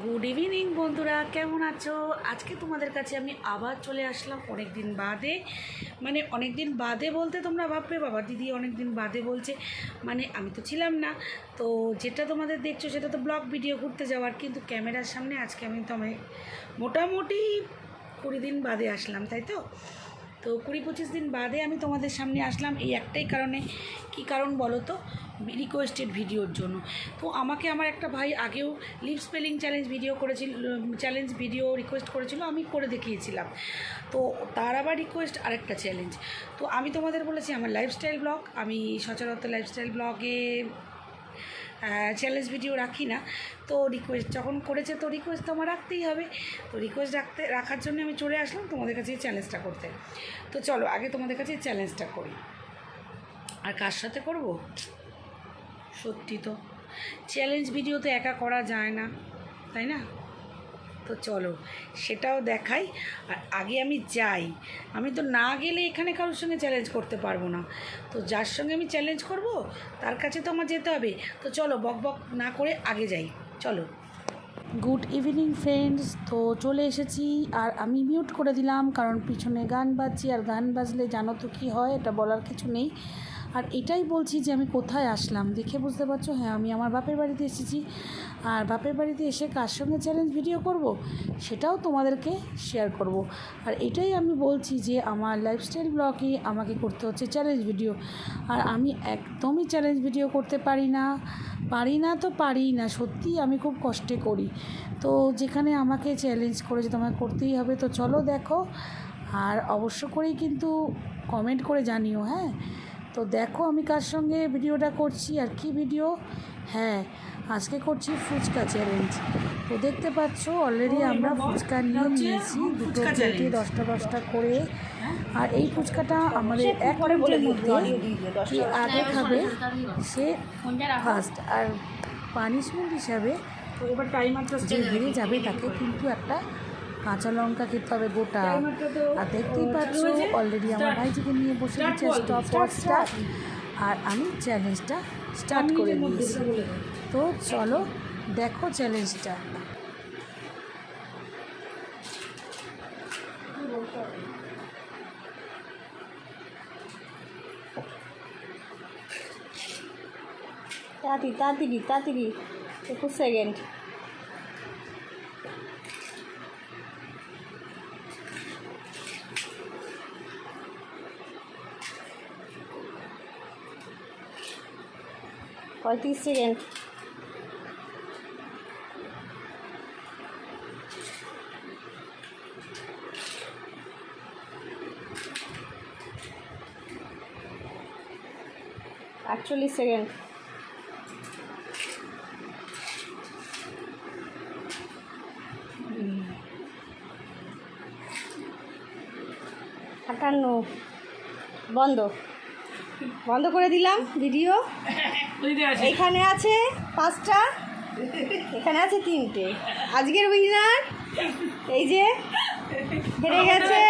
Good evening বন্ধুরা, কেমন আছো? আজকে তোমাদের কাছে আমি আবার চলে আসলাম অনেক দিন বাদে। অনেক দিন বাদে বলতে তোমরা ভাববে বাবা দিদি অনেক দিন বাদে বলছে, আমি তো ছিলাম না। তো যেটা তোমাদের দেখছো সেটা তো ব্লগ ভিডিও ঘুরতে যাওয়ার, কিন্তু ক্যামেরার সামনে আজকে আমি মোটামুটি 20 দিন বাদে আসলাম, তাই তো 20-25 দিন বাদে আমি তোমাদের সামনে আসলাম এই একটাই কারণে। কি কারণ বলো তো? রিকোয়েস্টেড ভিডিওর জন্য। তো আমাকে আমার একটা ভাই আগেও lip spelling challenge video request করেছিল, আমি করে দেখিয়েছিলাম। তো তার আবার রিকোয়েস্ট আরেকটা চ্যালেঞ্জ। তো আমি তোমাদের বলেছি আমার লাইফস্টাইল ব্লগ, আমি সচরাচর লাইফস্টাইল ব্লগে চ্যালেঞ্জ ভিডিও রাখি না। তো রিকোয়েস্ট যখন করেছে তো রিকোয়েস্ট তো আমার রাখতেই হবে। তো রিকোয়েস্ট রাখার জন্য আমি চলে আসলাম তোমাদের কাছে এই চ্যালেঞ্জটা করতে। তো চলো আগে তোমাদের কাছে এই চ্যালেঞ্জটা করি। আর কার সাথে করব? সত্যি তো চ্যালেঞ্জ ভিডিও তো একা করা যায় না, তাই না? তো চলো সেটাও দেখাই। আর আগে আমি যাই, আমি তো না গেলে এখানে কারোর সঙ্গে চ্যালেঞ্জ করতে পারবো না। তো যার সঙ্গে আমি চ্যালেঞ্জ করব তার কাছে তো আমার যেতে হবে। তো চলো বক বক না করে আগে যাই, চলো। গুড ইভিনিং ফ্রেন্ডস, তো চলে এসেছি। আর আমি মিউট করে দিলাম কারণ পিছনে গান বাজছে, আর গান বাজলে জানো তো কী হয়, এটা বলার কিছু নেই। আর এটাই বলছি যে আমি কোথায় আসলাম, দেখে বুঝতে পারছো। হ্যাঁ, আমি আমার বাপের বাড়িতে এসেছি। আর বাপের বাড়িতে এসে কার সঙ্গে চ্যালেঞ্জ ভিডিও করব সেটাও তোমাদেরকে শেয়ার করব। আর এটাই আমি বলছি যে আমার লাইফস্টাইল ব্লগে আমাকে করতে হচ্ছে চ্যালেঞ্জ ভিডিও। আর আমি একদমই চ্যালেঞ্জ ভিডিও করতে পারি না, পারি না সত্যি, আমি খুব কষ্টে করি। তো যেখানে আমাকে চ্যালেঞ্জ করেছে তোমাকে করতেই হবে। তো চলো দেখো, আর অবশ্য করেই কিন্তু কমেন্ট করে জানিও। হ্যাঁ, তো দেখো আমি কার সঙ্গে ভিডিওটা করছি আর কি ভিডিও। হ্যাঁ, আজকে করছি ফুচকা চ্যালেঞ্জ। তো দেখতে পাচ্ছ অলরেডি আমরা ফুচকা নিয়েছি, দুটো প্লেটে 10টা করে। আর এই ফুচকাটা আমাদের 1 মিনিটের মধ্যে যে আগে খাবে সে ফার্স্ট। আর পানিশমেন্ট হিসাবে তো এবার টাইমারটা যে হেরে যাবে তাকে কিন্তু একটা কাঁচা লঙ্কা খেতে হবে গোটা। আর দেখতেই পাচ্ছ অলরেডি আমার ভাইজিকে নিয়ে বসে দিচ্ছে স্টপ ওয়াচটা। আর আমি চ্যালেঞ্জটা স্টার্ট করে দিয়েছি। তো চলো দেখো চ্যালেঞ্জটা। তাড়াতাড়ি 21 সেকেন্ড। পঁয়ত্রিশ সেকেন্ড। আটচল্লিশ সেকেন্ড। আটান্ন। বন্ধ করে দিলাম ভিডিও। এখানে আছে 5টা, এখানে আছে 3টে। আজকের উইনার এই যে হেরে গেছে।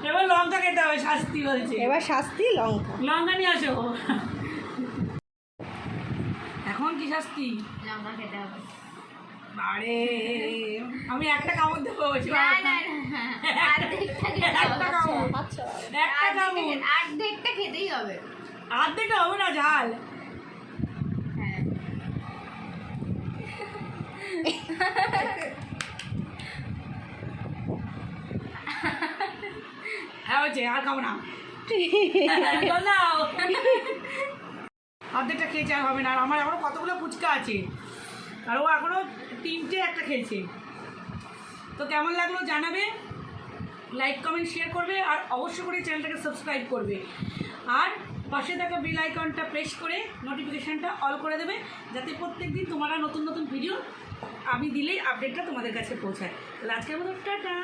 এবার লঙ্কা খেতে হবে, শাস্তি বলছে। এবার শাস্তি লঙ্কা নিয়ে আসো। এখন কি শাস্তি? লঙ্কা খেতে হবে। আরে আমি একটা কামড় দেবো। অর্ধেকটা খেতেই হবে। অর্ধেকটা হবে না, ঝাল। হ্যাঁ হচ্ছে, আর খাবো না। অর্ধেকটা খেয়েছে, আর হবে না। আর আমার এখনো কতগুলো ফুচকা আছে, আর ও এখনো 3টে একটা খেয়েছে। তো কেমন লাগলো জানাবে, লাইক কমেন্ট শেয়ার করবে, আর অবশ্য করে চ্যানেলটাকে সাবস্ক্রাইব করবে। আর পাশে থাকা বেল আইকনটা প্রেস করে নোটিফিকেশানটা অল করে দেবে, যাতে প্রত্যেক দিন তোমরা নতুন ভিডিও আমি দিলেই আপডেটটা তোমাদের কাছে পৌঁছায়। তাহলে আজকের মতো টাটা।